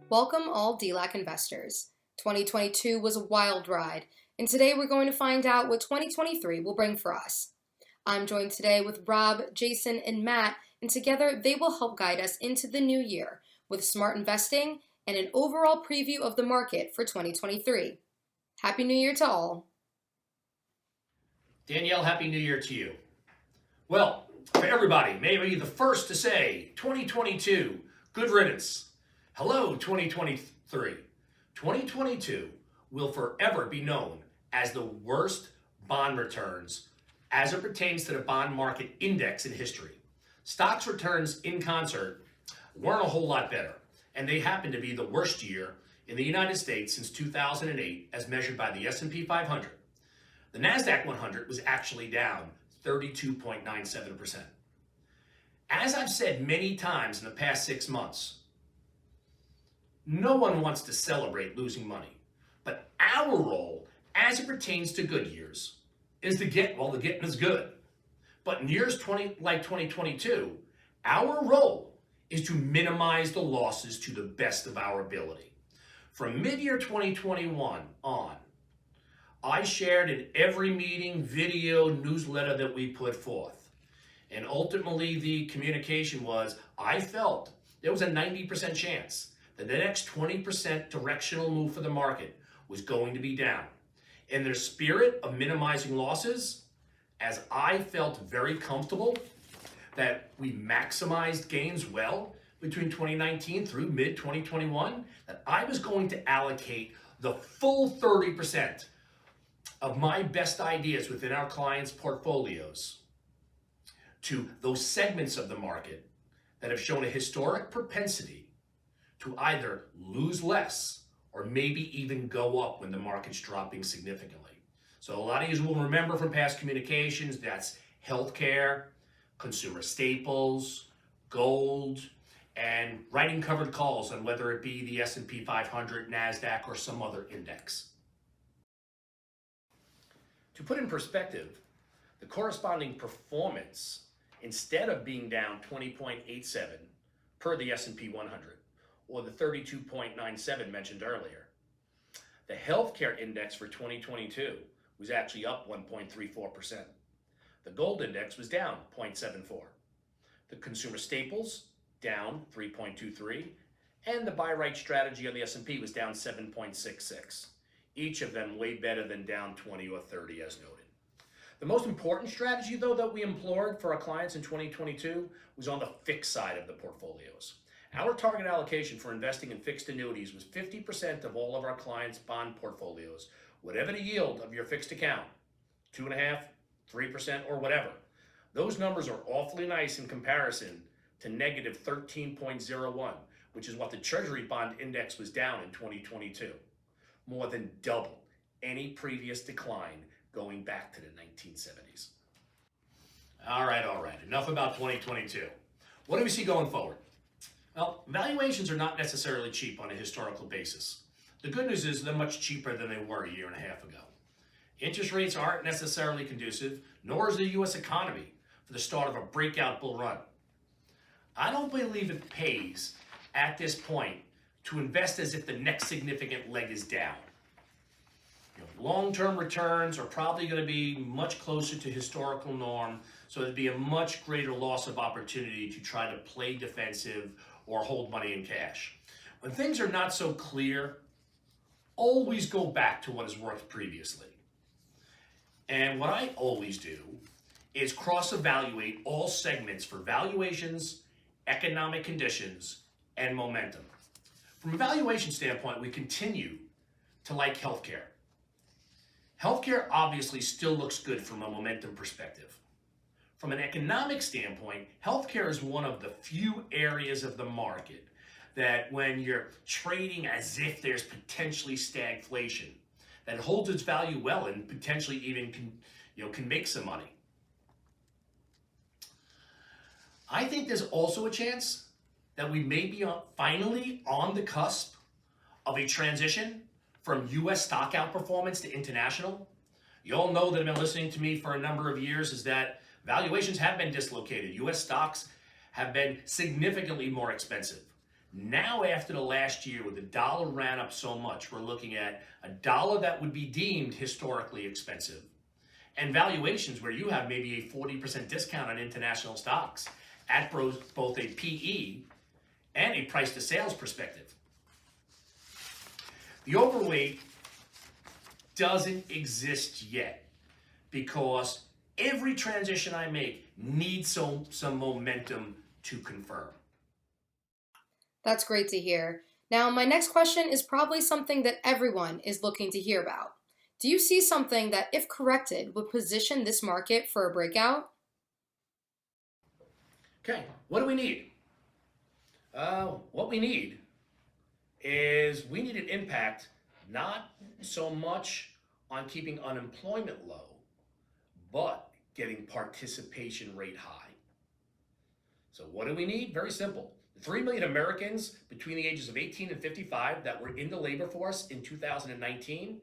Welcome all DLAC investors. 2022 was a wild ride, and today we're going to find out what 2023 will bring for us. I'm joined today with Rob, Jason, and Matt, and together they will help guide us into the new year with smart investing and an overall preview of the market for 2023. Happy New Year to all. Danielle, Happy New Year to you. Well, for everybody, may I be the first to say 2022, good riddance. Hello, 2023. 2022 will forever be known as the worst bond returns as it pertains to the bond market index in history. Stocks returns in concert weren't a whole lot better, and they happened to be the worst year in the United States since 2008 as measured by the S&P 500. The NASDAQ 100 was actually down 32.97%. As I've said many times in the past 6 months, no one wants to celebrate losing money, but our role as it pertains to good years is to get, well, the getting is good. But in years like 2022, our role is to minimize the losses to the best of our ability. From mid-year 2021 on, I shared in every meeting, video, newsletter that we put forth. And ultimately the communication was, I felt there was a 90% chance that the next 20% directional move for the market was going to be down. In their spirit of minimizing losses, as I felt very comfortable that we maximized gains well between 2019 through mid-2021, that I was going to allocate the full 30% of my best ideas within our clients' portfolios to those segments of the market that have shown a historic propensity to either lose less or maybe even go up when the market's dropping significantly. So a lot of you will remember from past communications, that's healthcare, consumer staples, gold, and writing covered calls on whether it be the S&P 500, NASDAQ, or some other index. To put in perspective, the corresponding performance, instead of being down 20.87 per the S&P 100, or the 32.97 mentioned earlier, the healthcare index for 2022 was actually up 1.34%. The gold index was down 0.74. The consumer staples down 3.23, and the buy right strategy on the S&P was down 7.66. Each of them way better than down 20 or 30 as noted. The most important strategy though that we employed for our clients in 2022 was on the fixed side of the portfolios. Our target allocation for investing in fixed annuities was 50% of all of our clients' bond portfolios, whatever the yield of your fixed account, 2.5%, 3%, or whatever. Those numbers are awfully nice in comparison to negative 13.01, which is what the Treasury bond index was down in 2022. More than double any previous decline going back to the 1970s. All right. Enough about 2022. What do we see going forward? Well, valuations are not necessarily cheap on a historical basis. The good news is they're much cheaper than they were a year and a half ago. Interest rates aren't necessarily conducive, nor is the U.S. economy for the start of a breakout bull run. I don't believe it pays at this point to invest as if the next significant leg is down. Long-term returns are probably going to be much closer to historical norm, so there'd be a much greater loss of opportunity to try to play defensive or hold money in cash. When things are not so clear, always go back to what has worked previously. And what I always do is cross-evaluate all segments for valuations, economic conditions, and momentum. From a valuation standpoint, we continue to like healthcare. Healthcare obviously still looks good from a momentum perspective. From an economic standpoint, healthcare is one of the few areas of the market that when you're trading as if there's potentially stagflation, that holds its value well and potentially even can make some money. I think there's also a chance that we may be finally on the cusp of a transition from U.S. stock outperformance to international. You all know that have been listening to me for a number of years is that valuations have been dislocated. U.S. stocks have been significantly more expensive. Now, after the last year where the dollar ran up so much, we're looking at a dollar that would be deemed historically expensive and valuations where you have maybe a 40% discount on international stocks at both a PE and a price to sales perspective. The overweight doesn't exist yet because every transition I make needs some momentum to confirm. That's great to hear. Now, my next question is probably something that everyone is looking to hear about. Do you see something that, if corrected, would position this market for a breakout? Okay, what do we need? What we need is we need an impact not so much on keeping unemployment low, but getting participation rate high. So what do we need? Very simple. The 3 million Americans between the ages of 18 and 55 that were in the labor force in 2019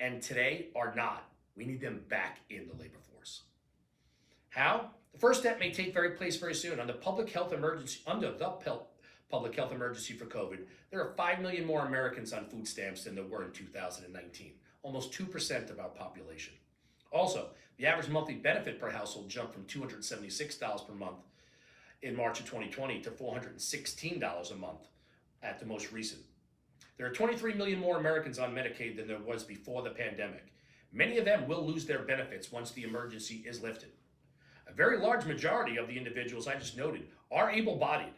and today are not. We need them back in the labor force. How? The first step may take place very soon. Under the public health emergency for COVID, there are 5 million more Americans on food stamps than there were in 2019, almost 2% of our population. Also, the average monthly benefit per household jumped from $276 per month in March of 2020 to $416 a month at the most recent. There are 23 million more Americans on Medicaid than there was before the pandemic. Many of them will lose their benefits once the emergency is lifted. A very large majority of the individuals I just noted are able-bodied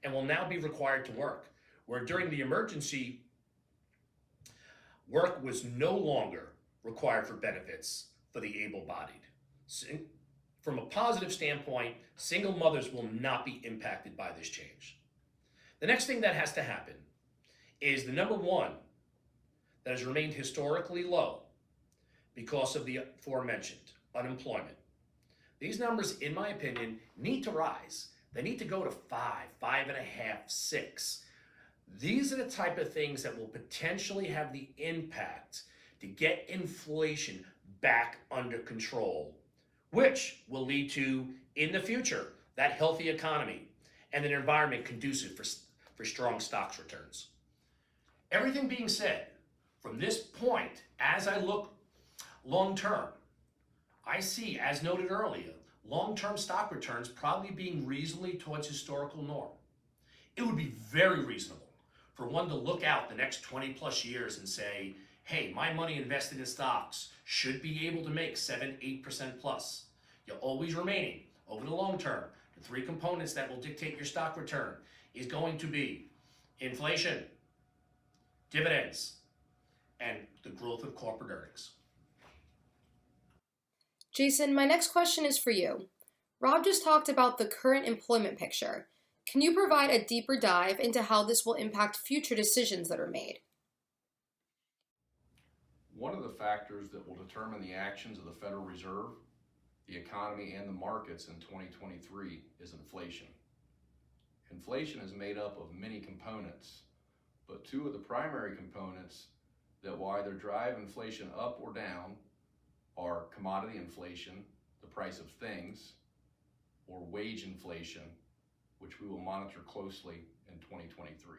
and will now be required to work, where during the emergency, work was no longer required for benefits for the able-bodied. From a positive standpoint, single mothers will not be impacted by this change. The next thing that has to happen is the number one that has remained historically low because of the aforementioned unemployment. These numbers, in my opinion, need to rise. They need to go to 5, 5.5, 6. These are the type of things that will potentially have the impact to get inflation back under control, which will lead to, in the future, that healthy economy and an environment conducive for strong stocks returns. Everything being said, from this point, as I look long term, I see, as noted earlier, long-term stock returns probably being reasonably towards historical norm. It would be very reasonable for one to look out the next 20 plus years and say, hey, my money invested in stocks should be able to make 7, 8% plus. You're always remaining, over the long term, the 3 components that will dictate your stock return is going to be inflation, dividends, and the growth of corporate earnings. Jason, my next question is for you. Rob just talked about the current employment picture. Can you provide a deeper dive into how this will impact future decisions that are made? One of the factors that will determine the actions of the Federal Reserve, the economy, and the markets in 2023 is inflation. Inflation is made up of many components, but 2 of the primary components that will either drive inflation up or down are commodity inflation, the price of things, or wage inflation, which we will monitor closely in 2023.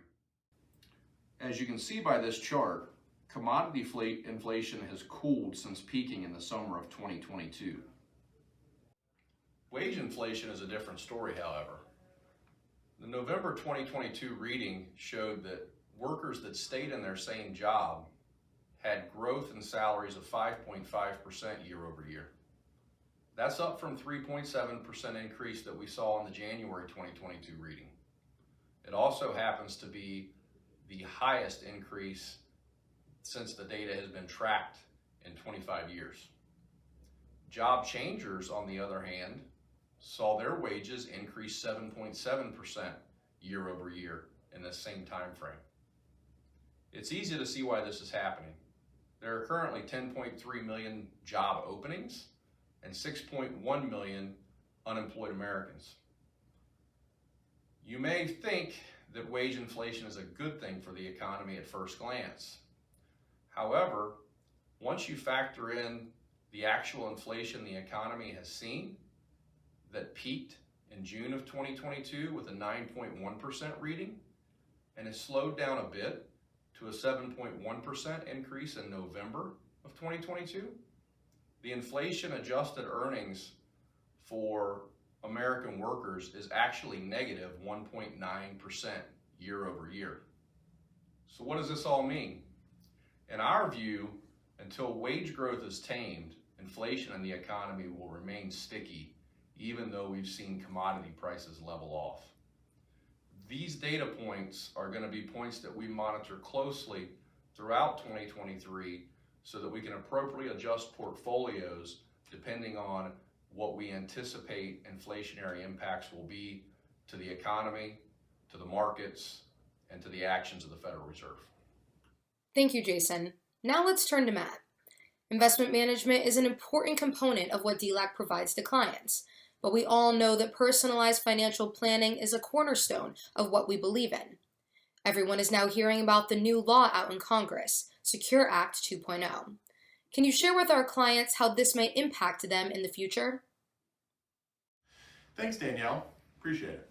As you can see by this chart, commodity inflation has cooled since peaking in the summer of 2022. Wage inflation is a different story, however. The November 2022 reading showed that workers that stayed in their same job had growth in salaries of 5.5% year over year. That's up from 3.7% increase that we saw in the January 2022 reading. It also happens to be the highest increase since the data has been tracked in 25 years. Job changers, on the other hand, saw their wages increase 7.7% year over year in the same time frame. It's easy to see why this is happening. There are currently 10.3 million job openings and 6.1 million unemployed Americans. You may think that wage inflation is a good thing for the economy at first glance. However, once you factor in the actual inflation the economy has seen that peaked in June of 2022 with a 9.1% reading, and has slowed down a bit to a 7.1% increase in November of 2022. The inflation adjusted earnings for American workers is actually negative 1.9% year over year. So what does this all mean? In our view, until wage growth is tamed, inflation in the economy will remain sticky, even though we've seen commodity prices level off. These data points are going to be points that we monitor closely throughout 2023 so that we can appropriately adjust portfolios depending on what we anticipate inflationary impacts will be to the economy, to the markets, and to the actions of the Federal Reserve. Thank you, Jason. Now let's turn to Matt. Investment management is an important component of what DLAC provides to clients, but we all know that personalized financial planning is a cornerstone of what we believe in. Everyone is now hearing about the new law out in Congress, Secure Act 2.0. Can you share with our clients how this may impact them in the future? Thanks, Danielle. Appreciate it.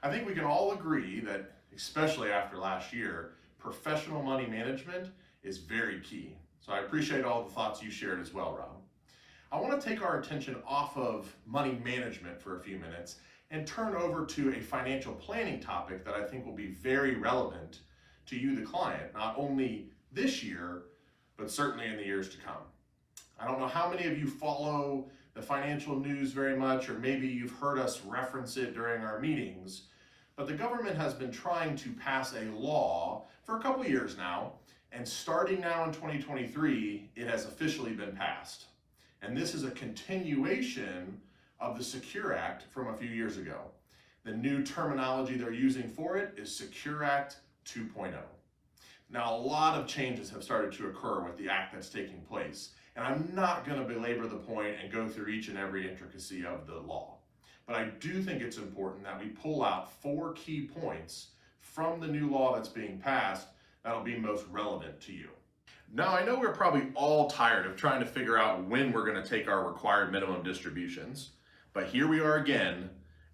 I think we can all agree that, especially after last year, professional money management is very key. So I appreciate all the thoughts you shared as well, Rob. I want to take our attention off of money management for a few minutes and turn over to a financial planning topic that I think will be very relevant to you, the client, not only this year, but certainly in the years to come. I don't know how many of you follow the financial news very much, or maybe you've heard us reference it during our meetings, but the government has been trying to pass a law for a couple years now, and starting now in 2023, it has officially been passed. And this is a continuation of the Secure Act from a few years ago. The new terminology they're using for it is Secure Act 2.0. Now, a lot of changes have started to occur with the act that's taking place, and I'm not going to belabor the point and go through each and every intricacy of the law. But I do think it's important that we pull out 4 key points from the new law that's being passed that'll be most relevant to you. Now, I know we're probably all tired of trying to figure out when we're going to take our required minimum distributions, but here we are again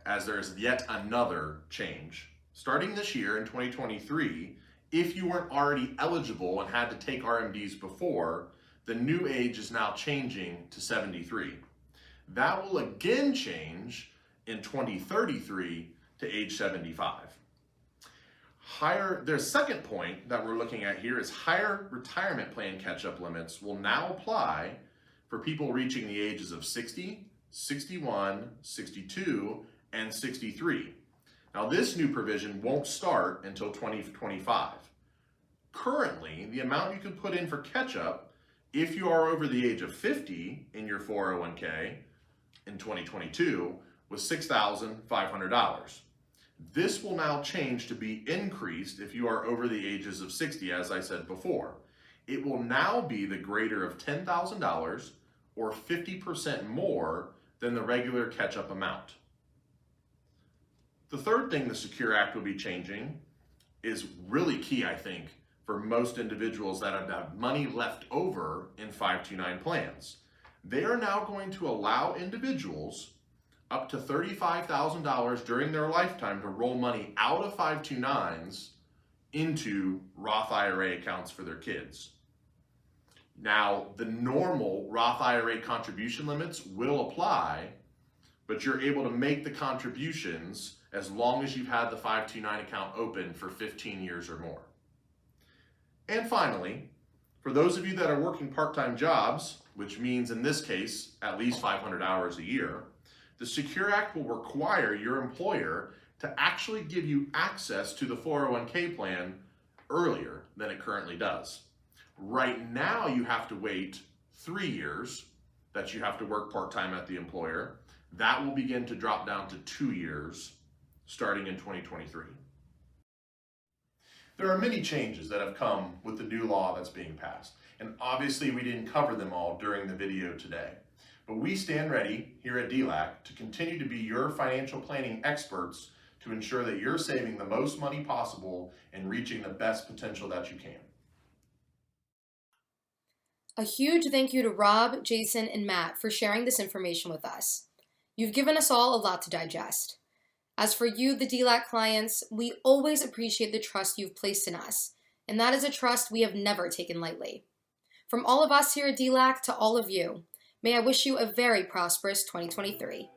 as there's yet another change. Starting this year in 2023, if you weren't already eligible and had to take RMDs before, the new age is now changing to 73. That will again change in 2033 to age 75. Their second point that we're looking at here is higher retirement plan catch-up limits will now apply for people reaching the ages of 60, 61, 62, and 63. Now, this new provision won't start until 2025. Currently, the amount you can put in for catch-up if you are over the age of 50 in your 401k in 2022 was $6,500. This will now change to be increased if you are over the ages of 60, as I said before. It will now be the greater of $10,000 or 50% more than the regular catch-up amount. The third thing the Secure Act will be changing is really key, I think, for most individuals that have money left over in 529 plans. They are now going to allow individuals up to $35,000 during their lifetime to roll money out of 529s into Roth IRA accounts for their kids. Now, the normal Roth IRA contribution limits will apply, but you're able to make the contributions as long as you've had the 529 account open for 15 years or more. And finally, for those of you that are working part-time jobs, which means in this case, at least 500 hours a year, the Secure Act will require your employer to actually give you access to the 401k plan earlier than it currently does. Right now, you have to wait 3 years that you have to work part-time at the employer. That will begin to drop down to 2 years starting in 2023. There are many changes that have come with the new law that's being passed, and obviously we didn't cover them all during the video today. But we stand ready here at DLAC to continue to be your financial planning experts to ensure that you're saving the most money possible and reaching the best potential that you can. A huge thank you to Rob, Jason, and Matt for sharing this information with us. You've given us all a lot to digest. As for you, the DLAC clients, we always appreciate the trust you've placed in us, and that is a trust we have never taken lightly. From all of us here at DLAC to all of you, may I wish you a very prosperous 2023.